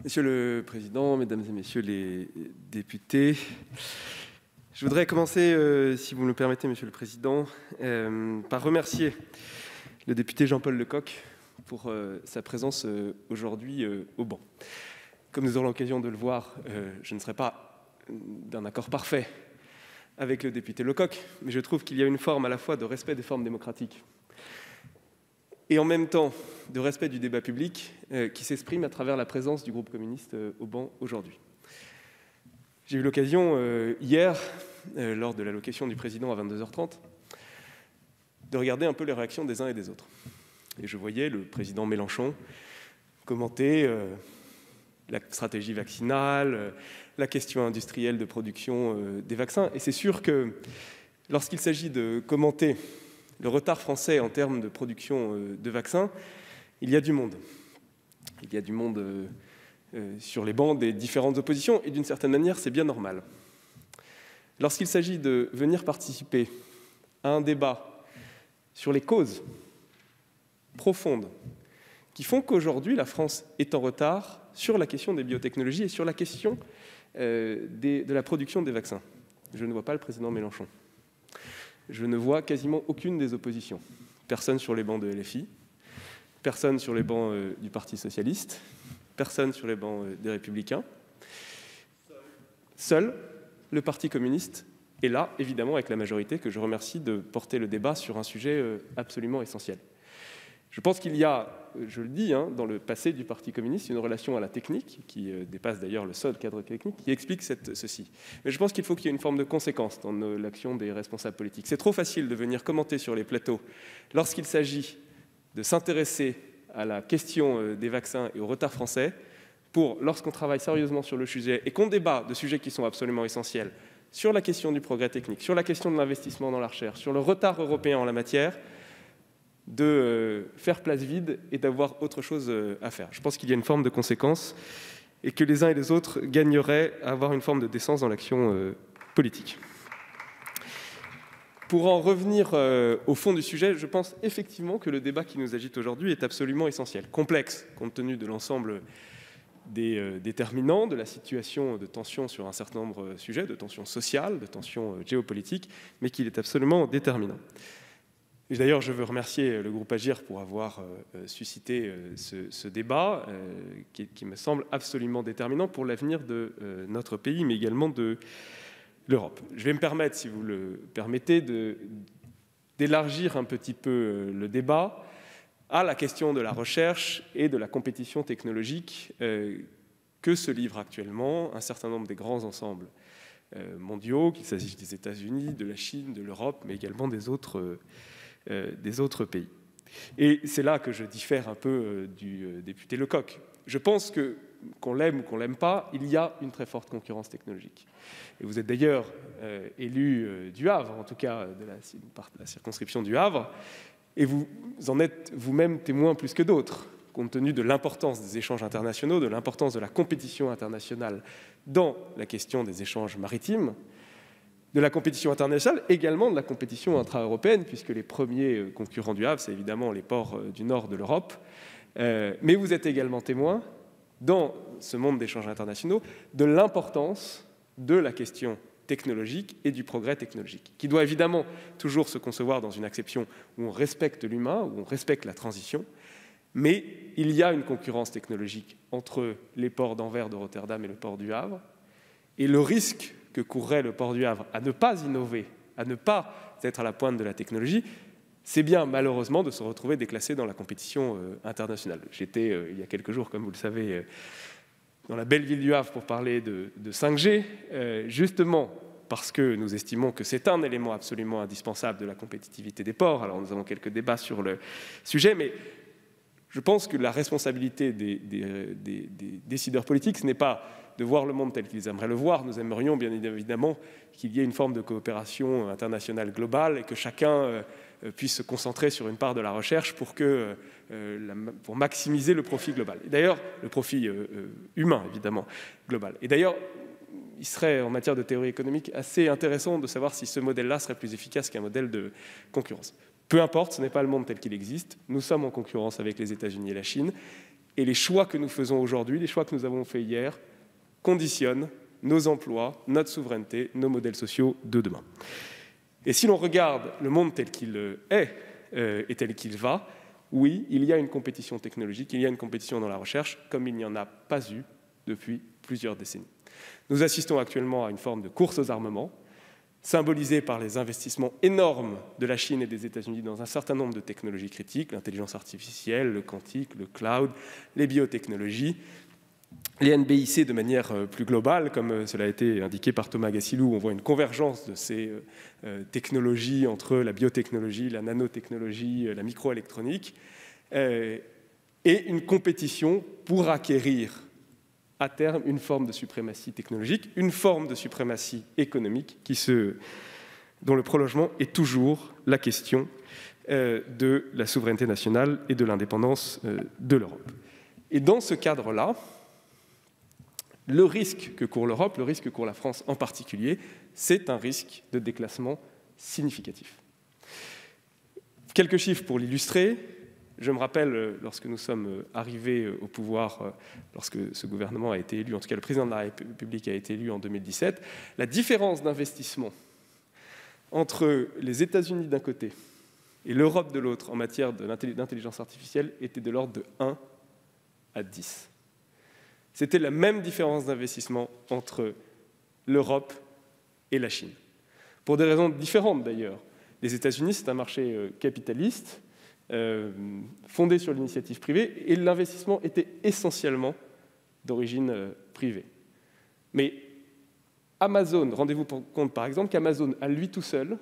Monsieur le Président, Mesdames et Messieurs les députés, je voudrais commencer, si vous me le permettez, Monsieur le Président, par remercier le député Jean-Paul Lecoq pour sa présence aujourd'hui au banc. Comme nous aurons l'occasion de le voir, je ne serai pas d'un accord parfait avec le député Lecoq, mais je trouve qu'il y a une forme à la fois de respect des formes démocratiques et en même temps de respect du débat public qui s'exprime à travers la présence du groupe communiste au banc aujourd'hui. J'ai eu l'occasion hier, lors de l'allocation du président à 22h30, de regarder un peu les réactions des uns et des autres. Et je voyais le président Mélenchon commenter la stratégie vaccinale, la question industrielle de production des vaccins. Et c'est sûr que lorsqu'il s'agit de commenter le retard français en termes de production de vaccins, il y a du monde. Il y a du monde sur les bancs des différentes oppositions, et d'une certaine manière, c'est bien normal. Lorsqu'il s'agit de venir participer à un débat sur les causes profondes qui font qu'aujourd'hui, la France est en retard sur la question des biotechnologies et sur la question de la production des vaccins, je ne vois pas le président Mélenchon. Je ne vois quasiment aucune des oppositions. Personne sur les bancs de LFI, personne sur les bancs du Parti socialiste, personne sur les bancs des Républicains. Seul le Parti communiste est là, évidemment, avec la majorité, que je remercie de porter le débat sur un sujet absolument essentiel. Je pense qu'il y a, je le dis, dans le passé du Parti communiste, une relation à la technique, qui dépasse d'ailleurs le seul cadre technique, qui explique ceci. Mais je pense qu'il faut qu'il y ait une forme de conséquence dans l'action des responsables politiques. C'est trop facile de venir commenter sur les plateaux lorsqu'il s'agit de s'intéresser à la question des vaccins et au retard français, pour, lorsqu'on travaille sérieusement sur le sujet et qu'on débat de sujets qui sont absolument essentiels, sur la question du progrès technique, sur la question de l'investissement dans la recherche, sur le retard européen en la matière, de faire place vide et d'avoir autre chose à faire. Je pense qu'il y a une forme de conséquence et que les uns et les autres gagneraient à avoir une forme de décence dans l'action politique. Pour en revenir au fond du sujet, je pense effectivement que le débat qui nous agite aujourd'hui est absolument essentiel, complexe, compte tenu de l'ensemble des déterminants, de la situation de tension sur un certain nombre de sujets, de tensions sociales, de tensions géopolitiques, mais qu'il est absolument déterminant. Et d'ailleurs, je veux remercier le groupe Agir pour avoir suscité ce débat qui me semble absolument déterminant pour l'avenir de notre pays, mais également de l'Europe. Je vais me permettre, si vous le permettez, d'élargir un petit peu le débat à la question de la recherche et de la compétition technologique que se livrent actuellement un certain nombre des grands ensembles mondiaux, qu'il s'agisse des États-Unis, de la Chine, de l'Europe, mais également des autres pays. Et c'est là que je diffère un peu du député Lecoq. Je pense que, qu'on l'aime ou qu'on ne l'aime pas, il y a une très forte concurrence technologique. Et vous êtes d'ailleurs élu du Havre, en tout cas de la circonscription du Havre, et vous en êtes vous-même témoin plus que d'autres, compte tenu de l'importance des échanges internationaux, de l'importance de la compétition internationale dans la question des échanges maritimes, de la compétition internationale, également de la compétition intra-européenne, puisque les premiers concurrents du Havre, c'est évidemment les ports du nord de l'Europe. Mais vous êtes également témoin, dans ce monde d'échanges internationaux, de l'importance de la question technologique et du progrès technologique, qui doit évidemment toujours se concevoir dans une acception où on respecte l'humain, où on respecte la transition, mais il y a une concurrence technologique entre les ports d'Anvers, de Rotterdam et le port du Havre, et le risque que courrait le port du Havre à ne pas innover, à ne pas être à la pointe de la technologie, c'est bien malheureusement de se retrouver déclassé dans la compétition internationale. J'étais il y a quelques jours, comme vous le savez, dans la belle ville du Havre pour parler de 5G, justement parce que nous estimons que c'est un élément absolument indispensable de la compétitivité des ports. Alors nous avons quelques débats sur le sujet, mais je pense que la responsabilité des décideurs politiques, ce n'est pas de voir le monde tel qu'ils aimeraient le voir. Nous aimerions bien évidemment qu'il y ait une forme de coopération internationale globale et que chacun puisse se concentrer sur une part de la recherche pour maximiser le profit global. Et d'ailleurs, le profit humain, évidemment, global. Et d'ailleurs, il serait, en matière de théorie économique, assez intéressant de savoir si ce modèle-là serait plus efficace qu'un modèle de concurrence. Peu importe, ce n'est pas le monde tel qu'il existe. Nous sommes en concurrence avec les États-Unis et la Chine. Et les choix que nous faisons aujourd'hui, les choix que nous avons faits hier, conditionnent nos emplois, notre souveraineté, nos modèles sociaux de demain. Et si l'on regarde le monde tel qu'il est et tel qu'il va, oui, il y a une compétition technologique, il y a une compétition dans la recherche, comme il n'y en a pas eu depuis plusieurs décennies. Nous assistons actuellement à une forme de course aux armements, symbolisée par les investissements énormes de la Chine et des États-Unis dans un certain nombre de technologies critiques, l'intelligence artificielle, le quantique, le cloud, les biotechnologies, les NBIC de manière plus globale, comme cela a été indiqué par Thomas Gassilou, on voit une convergence de ces technologies entre la biotechnologie, la nanotechnologie, la microélectronique, et une compétition pour acquérir à terme une forme de suprématie technologique, une forme de suprématie économique dont le prolongement est toujours la question de la souveraineté nationale et de l'indépendance de l'Europe. Et dans ce cadre-là, le risque que court l'Europe, le risque que court la France en particulier, c'est un risque de déclassement significatif. Quelques chiffres pour l'illustrer. Je me rappelle, lorsque nous sommes arrivés au pouvoir, lorsque ce gouvernement a été élu, en tout cas le président de la République a été élu en 2017, la différence d'investissement entre les États-Unis d'un côté et l'Europe de l'autre en matière d'intelligence artificielle était de l'ordre de 1 à 10. C'était la même différence d'investissement entre l'Europe et la Chine. Pour des raisons différentes d'ailleurs. Les États-Unis, c'est un marché capitaliste, fondé sur l'initiative privée, et l'investissement était essentiellement d'origine privée. Mais Amazon, rendez-vous compte par exemple qu'Amazon, à lui tout seul,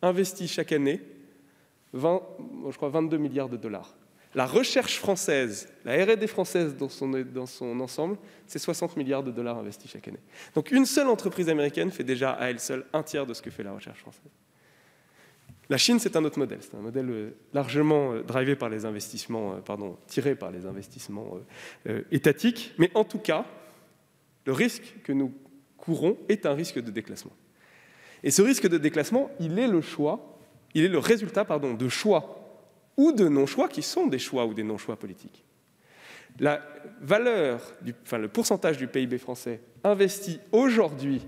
investit chaque année 22 milliards de dollars. La recherche française, la R&D française dans son ensemble, c'est 60 milliards de dollars investis chaque année. Donc une seule entreprise américaine fait déjà à elle seule un tiers de ce que fait la recherche française. La Chine, c'est un autre modèle. C'est un modèle largement drivé par les investissements, tiré par les investissements étatiques. Mais en tout cas, le risque que nous courons est un risque de déclassement. Et ce risque de déclassement, il est le résultat de choix ou de non-choix qui sont des choix ou des non-choix politiques. La valeur, le pourcentage du PIB français investi aujourd'hui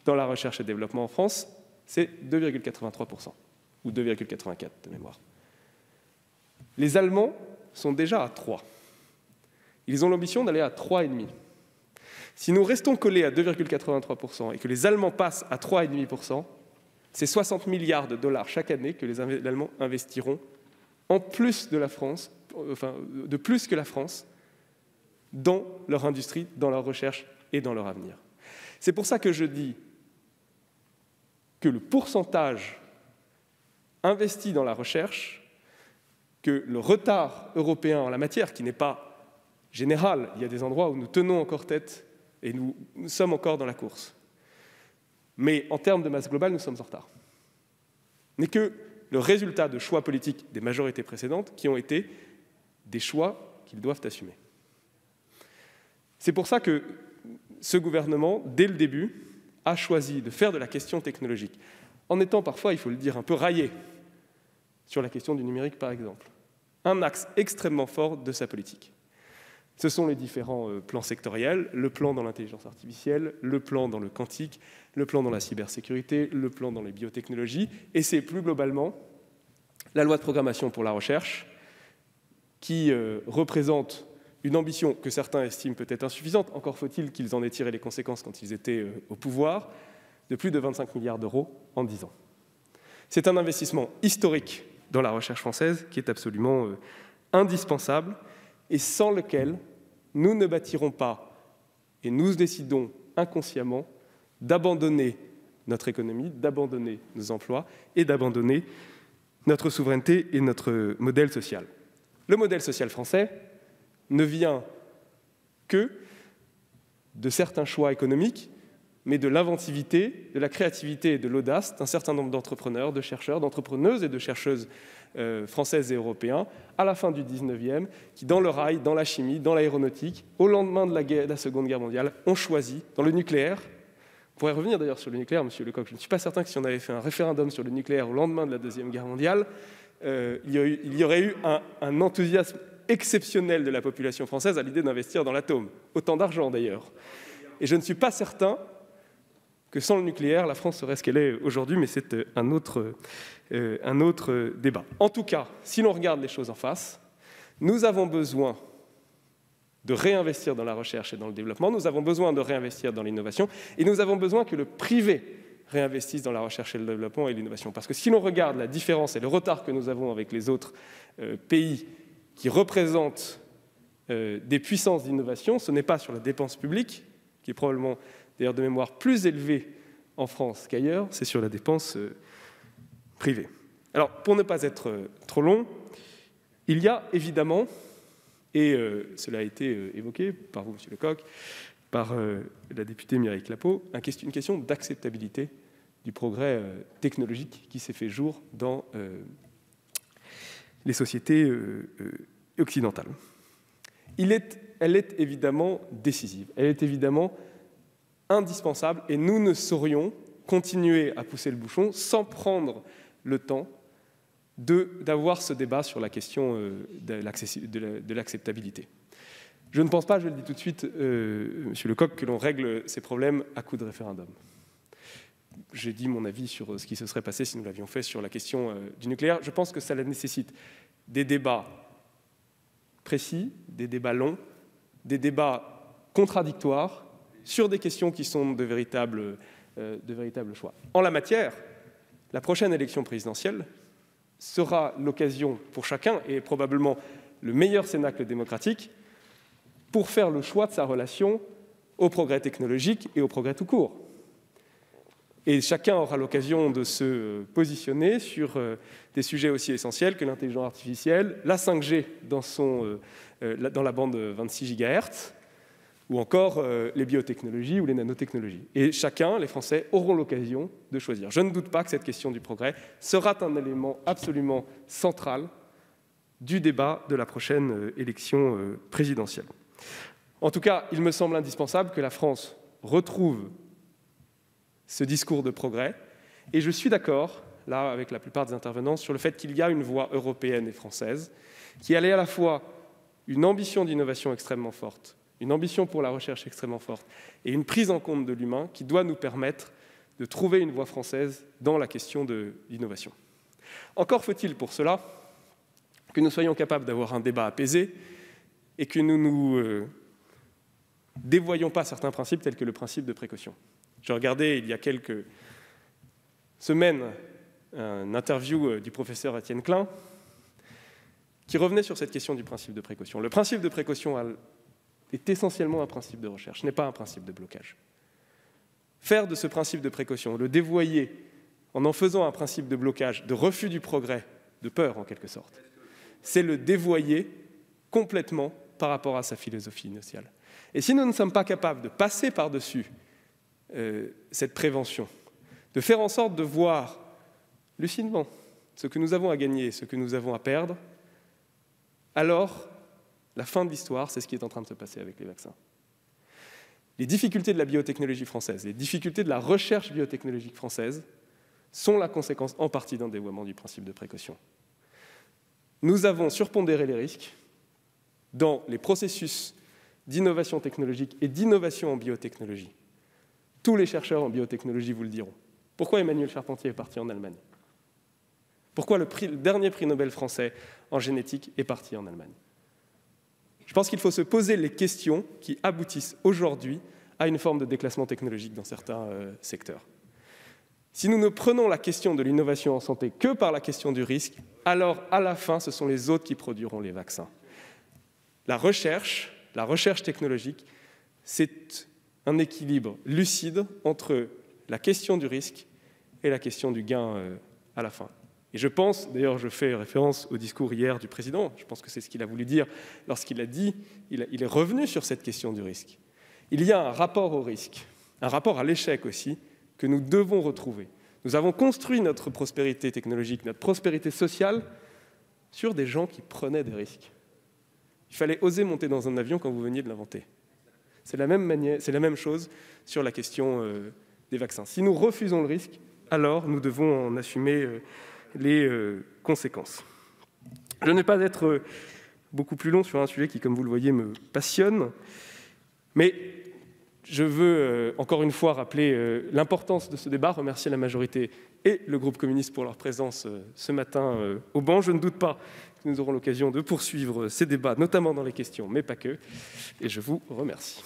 dans la recherche et développement en France, c'est 2,83%, ou 2,84% de mémoire. Les Allemands sont déjà à 3%. Ils ont l'ambition d'aller à 3,5%. Si nous restons collés à 2,83% et que les Allemands passent à 3,5%, c'est 60 milliards de dollars chaque année que les Allemands investiront en plus de la France, de plus que la France, dans leur industrie, dans leur recherche et dans leur avenir. C'est pour ça que je dis que le pourcentage investi dans la recherche, que le retard européen en la matière, qui n'est pas général, il y a des endroits où nous tenons encore tête et nous sommes encore dans la course. Mais en termes de masse globale, nous sommes en retard. N'est que le résultat de choix politiques des majorités précédentes qui ont été des choix qu'ils doivent assumer. C'est pour ça que ce gouvernement, dès le début, a choisi de faire de la question technologique, en étant parfois, il faut le dire, un peu raillé sur la question du numérique, par exemple. Un axe extrêmement fort de sa politique. Ce sont les différents plans sectoriels, le plan dans l'intelligence artificielle, le plan dans le quantique, le plan dans la cybersécurité, le plan dans les biotechnologies, et c'est plus globalement la loi de programmation pour la recherche qui représente une ambition que certains estiment peut-être insuffisante, encore faut-il qu'ils en aient tiré les conséquences quand ils étaient au pouvoir, de plus de 25 milliards d'euros en 10 ans. C'est un investissement historique dans la recherche française qui est absolument indispensable et sans lequel nous ne bâtirons pas, et nous décidons inconsciemment d'abandonner notre économie, d'abandonner nos emplois et d'abandonner notre souveraineté et notre modèle social. Le modèle social français ne vient que de certains choix économiques, mais de l'inventivité, de la créativité et de l'audace d'un certain nombre d'entrepreneurs, de chercheurs, d'entrepreneuses et de chercheuses françaises et européens, à la fin du XIXe, qui, dans le rail, dans la chimie, dans l'aéronautique, au lendemain de la Seconde Guerre mondiale, ont choisi, dans le nucléaire, On pourrait revenir d'ailleurs sur le nucléaire, Monsieur Lecoq. Je ne suis pas certain que si on avait fait un référendum sur le nucléaire au lendemain de la Deuxième Guerre mondiale, il y aurait eu un enthousiasme exceptionnel de la population française à l'idée d'investir dans l'atome. Autant d'argent d'ailleurs. Et je ne suis pas certain que sans le nucléaire, la France serait ce qu'elle est aujourd'hui, mais c'est un autre débat. En tout cas, si l'on regarde les choses en face, nous avons besoin de réinvestir dans la recherche et dans le développement, nous avons besoin de réinvestir dans l'innovation, et nous avons besoin que le privé réinvestisse dans la recherche et le développement et l'innovation. Parce que si l'on regarde la différence et le retard que nous avons avec les autres pays qui représentent des puissances d'innovation, ce n'est pas sur la dépense publique, qui est probablement, d'ailleurs de mémoire, plus élevée en France qu'ailleurs, c'est sur la dépense privée. Alors, pour ne pas être trop long, il y a évidemment, et cela a été évoqué par vous, M. Lecoq, par la députée Mireille Clapeau, une question d'acceptabilité du progrès technologique qui s'est fait jour dans les sociétés occidentales. Elle est évidemment décisive, elle est évidemment indispensable, et nous ne saurions continuer à pousser le bouchon sans prendre le temps d'avoir ce débat sur la question de l'acceptabilité. Je ne pense pas, je le dis tout de suite, Monsieur Lecoq, que l'on règle ces problèmes à coup de référendum. J'ai dit mon avis sur ce qui se serait passé si nous l'avions fait sur la question du nucléaire. Je pense que ça nécessite des débats précis, des débats longs, des débats contradictoires sur des questions qui sont de véritables choix. En la matière, la prochaine élection présidentielle sera l'occasion pour chacun, et probablement le meilleur cénacle démocratique, pour faire le choix de sa relation au progrès technologique et au progrès tout court. Et chacun aura l'occasion de se positionner sur des sujets aussi essentiels que l'intelligence artificielle, la 5G dans la bande 26 GHz, ou encore les biotechnologies ou les nanotechnologies. Et chacun, les Français, auront l'occasion de choisir. Je ne doute pas que cette question du progrès sera un élément absolument central du débat de la prochaine élection présidentielle. En tout cas, il me semble indispensable que la France retrouve ce discours de progrès, et je suis d'accord, là, avec la plupart des intervenants, sur le fait qu'il y a une voie européenne et française qui allait à la fois une ambition d'innovation extrêmement forte, une ambition pour la recherche extrêmement forte et une prise en compte de l'humain qui doit nous permettre de trouver une voie française dans la question de l'innovation. Encore faut-il pour cela que nous soyons capables d'avoir un débat apaisé et que nous ne dévoyions pas certains principes tels que le principe de précaution. Je regardais il y a quelques semaines une interview du professeur Étienne Klein qui revenait sur cette question du principe de précaution. Le principe de précaution est essentiellement un principe de recherche, ce n'est pas un principe de blocage. Faire de ce principe de précaution, le dévoyer en faisant un principe de blocage, de refus du progrès, de peur en quelque sorte, c'est le dévoyer complètement par rapport à sa philosophie initiale. Et si nous ne sommes pas capables de passer par-dessus cette prévention, de faire en sorte de voir lucidement ce que nous avons à gagner, ce que nous avons à perdre, alors la fin de l'histoire, c'est ce qui est en train de se passer avec les vaccins. Les difficultés de la biotechnologie française, les difficultés de la recherche biotechnologique française sont la conséquence en partie d'un dévoiement du principe de précaution. Nous avons surpondéré les risques dans les processus d'innovation technologique et d'innovation en biotechnologie. Tous les chercheurs en biotechnologie vous le diront. Pourquoi Emmanuel Charpentier est parti en Allemagne? Pourquoi le dernier prix Nobel français en génétique est parti en Allemagne? Je pense qu'il faut se poser les questions qui aboutissent aujourd'hui à une forme de déclassement technologique dans certains secteurs. Si nous ne prenons la question de l'innovation en santé que par la question du risque, alors à la fin, ce sont les autres qui produiront les vaccins. La recherche technologique, c'est un équilibre lucide entre la question du risque et la question du gain à la fin. Et je pense, d'ailleurs je fais référence au discours hier du président, je pense que c'est ce qu'il a voulu dire lorsqu'il a dit, il est revenu sur cette question du risque. Il y a un rapport au risque, un rapport à l'échec aussi, que nous devons retrouver. Nous avons construit notre prospérité technologique, notre prospérité sociale, sur des gens qui prenaient des risques. Il fallait oser monter dans un avion quand vous veniez de l'inventer. C'est la même chose sur la question des vaccins. Si nous refusons le risque, alors nous devons en assumer les conséquences. Je ne vais pas être beaucoup plus long sur un sujet qui, comme vous le voyez, me passionne, mais je veux encore une fois rappeler l'importance de ce débat, remercier la majorité et le groupe communiste pour leur présence ce matin au banc. Je ne doute pas que nous aurons l'occasion de poursuivre ces débats, notamment dans les questions, mais pas que, et je vous remercie.